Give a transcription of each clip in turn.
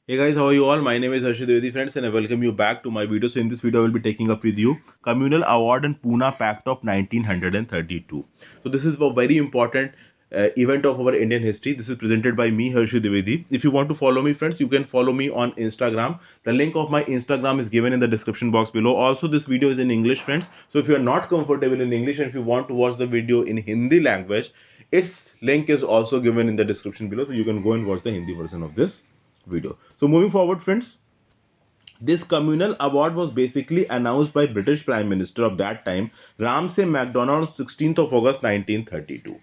Hey guys, how are you all? My name is Harijan Sevak friends and I welcome you back to my video. So in this video I will be taking up with you Communal Award and Poona Pact of 1932. So this is a very important event of our Indian history. This is presented by me, Harijan Sevak. If you want to follow me friends, you can follow me on Instagram. The link of my Instagram is given in the description box below. Also this video is in English friends. So if you are not comfortable in English and if you want to watch the video in Hindi language, its link is also given in the description below. So you can go and watch the Hindi version of this video. So moving forward friends, this communal award was basically announced by British Prime Minister of that time, Ramsay Macdonald, on 16th of August 1932.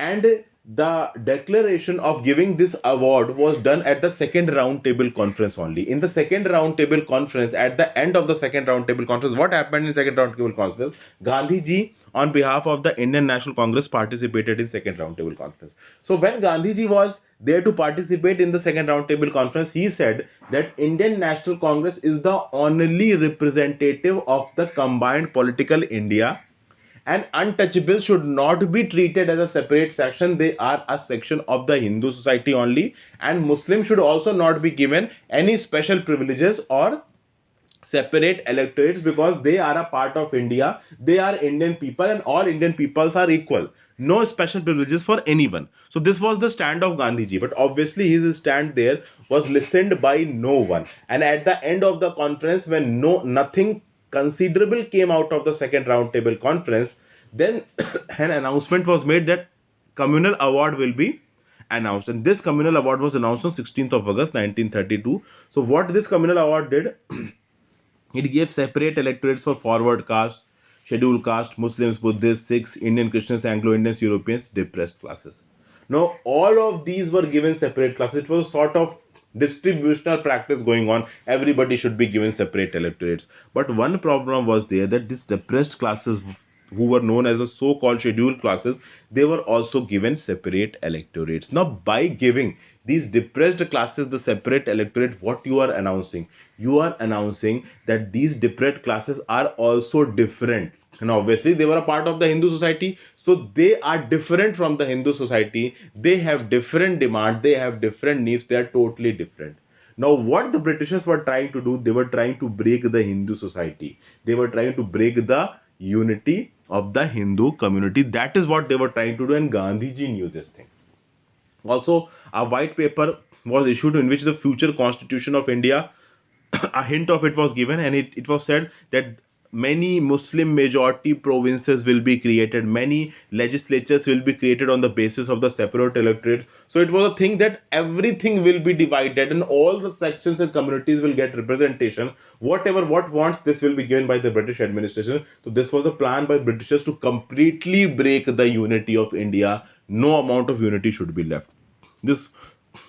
And the declaration of giving this award was done at the second round table conference only. In the second round table conference, at the end of the second round table conference, what happened in second round table conference? Gandhiji, on behalf of the Indian National Congress, participated in second round table conference. So when Gandhiji was there to participate in the second round table conference, he said that Indian National Congress is the only representative of the combined political India, and untouchables should not be treated as a separate section. They are a section of the Hindu society only, and Muslims should also not be given any special privileges or separate electorates because they are a part of India. They are Indian people and all Indian peoples are equal. No special privileges for anyone. So this was the stand of Gandhiji, but obviously his stand there was listened by no one. And at the end of the conference, when nothing considerable came out of the second roundtable conference, then an announcement was made that communal award will be announced, and this communal award was announced on 16th of August 1932. So what this communal award did, it gave separate electorates for forward caste, scheduled caste, Muslims, Buddhists, Sikhs, Indian Christians, Anglo-Indians, Europeans, depressed classes. Now, all of these were given separate classes. It was a sort of distributional practice going on. Everybody should be given separate electorates. But one problem was there, that these depressed classes, who were known as the so-called scheduled classes, they were also given separate electorates. Now, by giving these depressed classes the separate electorate, what you are announcing? You are announcing that these depressed classes are also different. And obviously, they were a part of the Hindu society, so they are different from the Hindu society. They have different demands, they have different needs, they are totally different. Now, what the Britishers were trying to do, they were trying to break the Hindu society. They were trying to break the unity of the Hindu community. That is what they were trying to do, and Gandhiji knew this thing. Also, a white paper was issued in which the future constitution of India, a hint of it was given, and it was said that many Muslim majority provinces will be created, many legislatures will be created on the basis of the separate electorate. So it was a thing that everything will be divided and all the sections and communities will get representation. Whatever what wants, this will be given by the British administration. So this was a plan by Britishers to completely break the unity of India. No amount of unity should be left. This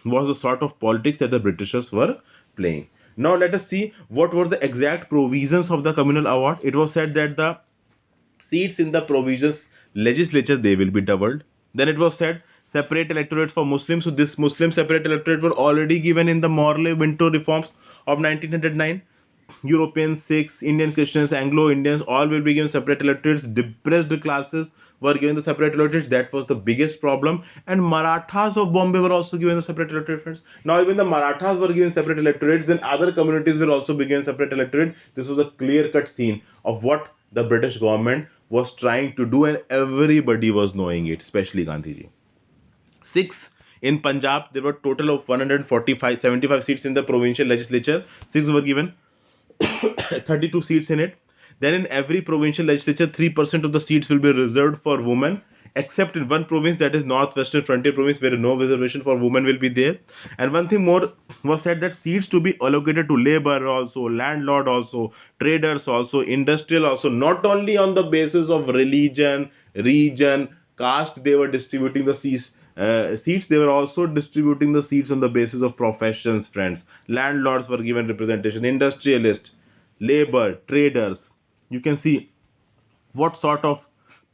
was the sort of politics that the Britishers were playing. Now let us see what were the exact provisions of the communal award. It was said that the seats in the provisions legislature, they will be doubled. Then it was said separate electorates for Muslims. So this Muslim separate electorate were already given in the Morley-Wintour reforms of 1909. Europeans, Sikhs, Indian Christians, Anglo-Indians, all will be given separate electorates. Depressed classes were given the separate electorates. That was the biggest problem. And Marathas of Bombay were also given the separate electorates. Now, even the Marathas were given separate electorates, then other communities will also be given separate electorate. This was a clear-cut scene of what the British government was trying to do, and everybody was knowing it, especially Gandhiji. Sikhs in Punjab, there were total of 75 seats in the provincial legislature. Sikhs were given 32 seats in it. Then in every provincial legislature, 3% of the seats will be reserved for women, except in one province, that is Northwestern Frontier Province, where no reservation for women will be there. And one thing more was said, that seats to be allocated to labor also, landlord also, traders also, industrial also, not only on the basis of religion, region, caste, they were distributing the seats, they were also distributing the seats on the basis of professions, friends. Landlords were given representation, industrialists, labor, traders. You can see what sort of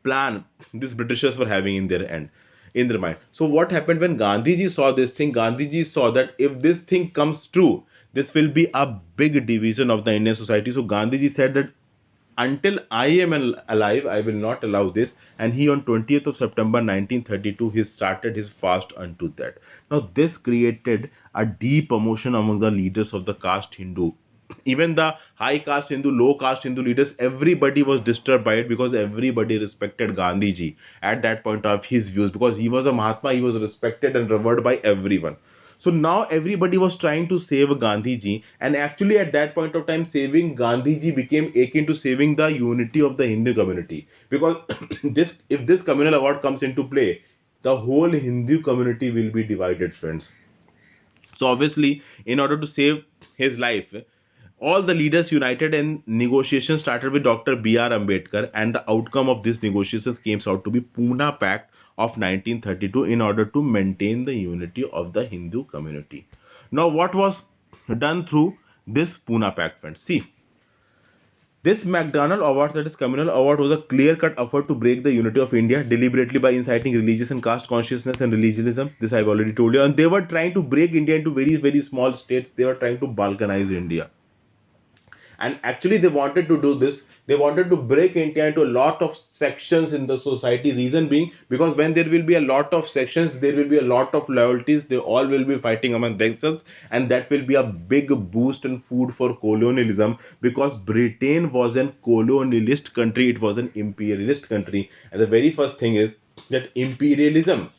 plan these Britishers were having in their end, in their mind. So what happened when Gandhiji saw this thing? Gandhiji saw that if this thing comes true, this will be a big division of the Indian society. So Gandhiji said that until I am alive, I will not allow this. And he on 20th of September 1932, he started his fast unto that. Now this created a deep emotion among the leaders of the caste Hindu. Even the high caste Hindu, low caste Hindu leaders, everybody was disturbed by it, because everybody respected Gandhiji at that point of his views, because he was a Mahatma, he was respected and revered by everyone. So now everybody was trying to save Gandhiji, and actually at that point of time, saving Gandhiji became akin to saving the unity of the Hindu community. Because this, if this communal award comes into play, the whole Hindu community will be divided, friends. So obviously, in order to save his life, all the leaders united and negotiations started with Dr. B.R. Ambedkar, and the outcome of these negotiations came out to be Poona Pact of 1932 in order to maintain the unity of the Hindu community. Now, what was done through this Poona Pact, friends? See, this Macdonald Award, that is Communal Award, was a clear-cut effort to break the unity of India deliberately by inciting religious and caste consciousness and religionism. This I've already told you. And they were trying to break India into very, very small states. They were trying to balkanize India. And actually they wanted to do this, they wanted to break India into a lot of sections in the society. Reason being, because when there will be a lot of sections, there will be a lot of loyalties, they all will be fighting among themselves, and that will be a big boost and food for colonialism, because Britain was an colonialist country, it was an imperialist country. And the very first thing is that imperialism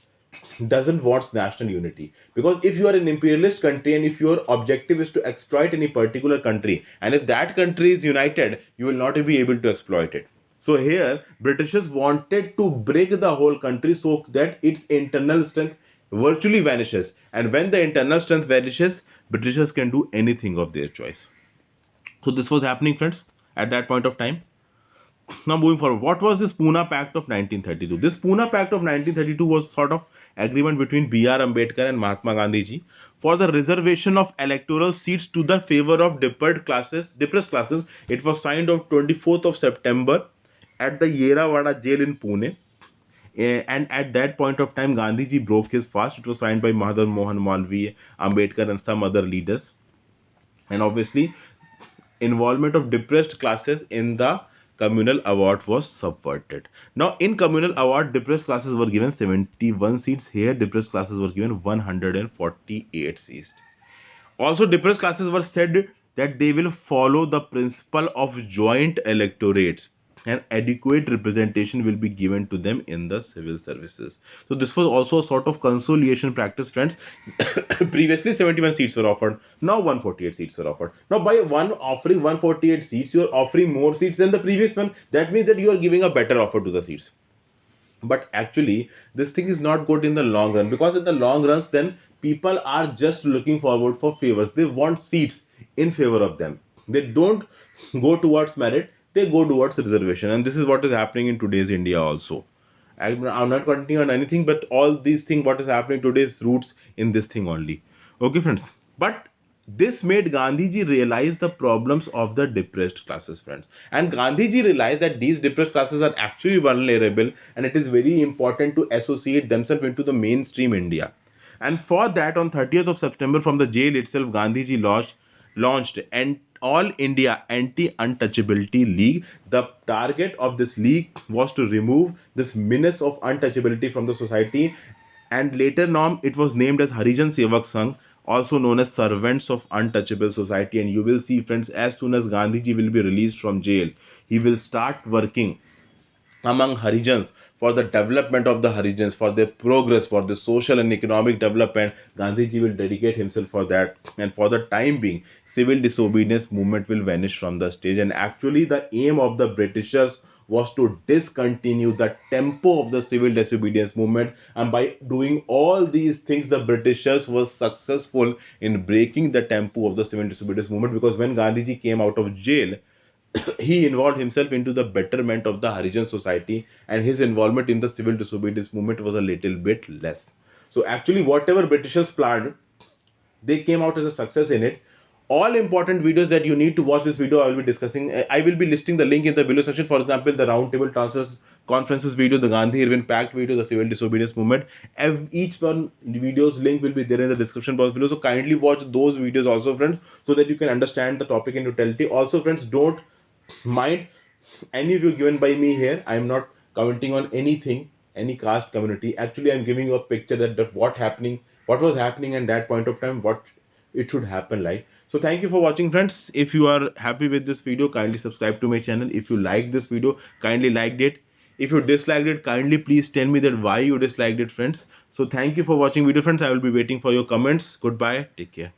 doesn't want national unity, because if you are an imperialist country and if your objective is to exploit any particular country, and if that country is united, you will not be able to exploit it. So here Britishers wanted to break the whole country so that its internal strength virtually vanishes, and when the internal strength vanishes, Britishers can do anything of their choice. So this was happening, friends, at that point of time. Now moving forward, what was this Pune Pact of 1932? This Pune Pact of 1932 was sort of agreement between B.R. Ambedkar and Mahatma Gandhi ji for the reservation of electoral seats to the favor of depressed classes. It was signed on 24th of September at the Yerawada Jail in Pune. And at that point of time, Gandhiji broke his fast. It was signed by Mahathir Mohan Malviya, Ambedkar, and some other leaders. And obviously, involvement of depressed classes in the communal award was subverted. Now, in communal award, depressed classes were given 71 seats. Here, depressed classes were given 148 seats. Also, depressed classes were said that they will follow the principle of joint electorates, and adequate representation will be given to them in the civil services. So this was also a sort of consolidation practice, friends. Previously 71 seats were offered, now 148 seats were offered. Now by one offering 148 seats, you are offering more seats than the previous one. That means that you are giving a better offer to the seats. But actually this thing is not good in the long run, because in the long runs then people are just looking forward for favors. They want seats in favor of them. They don't go towards merit, they go towards reservation. And this is what is happening in today's India also. I'm not commenting on anything, but all these things what is happening today is roots in this thing only. Okay, friends. But this made Gandhiji realize the problems of the depressed classes, friends. And Gandhiji realized that these depressed classes are actually vulnerable, and it is very important to associate themselves into the mainstream India. And for that, on 30th of September, from the jail itself, Gandhiji launched an All India Anti-Untouchability League. The target of this league was to remove this menace of untouchability from the society, and later on it was named as Harijan Sevak Sangh, also known as Servants of Untouchables Society. And you will see, friends, as soon as Gandhiji will be released from jail, he will start working among Harijans for the development of the Harijans, for their progress, for the social and economic development. Gandhiji will dedicate himself for that, and for the time being, civil disobedience movement will vanish from the stage. And actually, the aim of the Britishers was to discontinue the tempo of the civil disobedience movement, and by doing all these things, the Britishers were successful in breaking the tempo of the civil disobedience movement. Because when Gandhiji came out of jail, he involved himself into the betterment of the Harijan society, and his involvement in the civil disobedience movement was a little bit less. So actually, whatever Britishers planned, they came out as a success in it. All important videos that you need to watch this video, I will be discussing. I will be listing the link in the below section. For example, the roundtable transfers conferences video, the Gandhi Irwin Pact video, the civil disobedience movement. Each one video's link will be there in the description box below. So kindly watch those videos also, friends, so that you can understand the topic in totality. Also, friends, don't mind any view given by me here, I am not commenting on anything, any caste community. Actually, I'm giving you a picture that what was happening at that point of time, what it should happen like. So thank you for watching, friends. If you are happy with this video, kindly subscribe to my channel. If you like this video, kindly liked it. If you disliked it, kindly please tell me that why you disliked it, friends. So thank you for watching video, friends. I will be waiting for your comments. Goodbye, take care.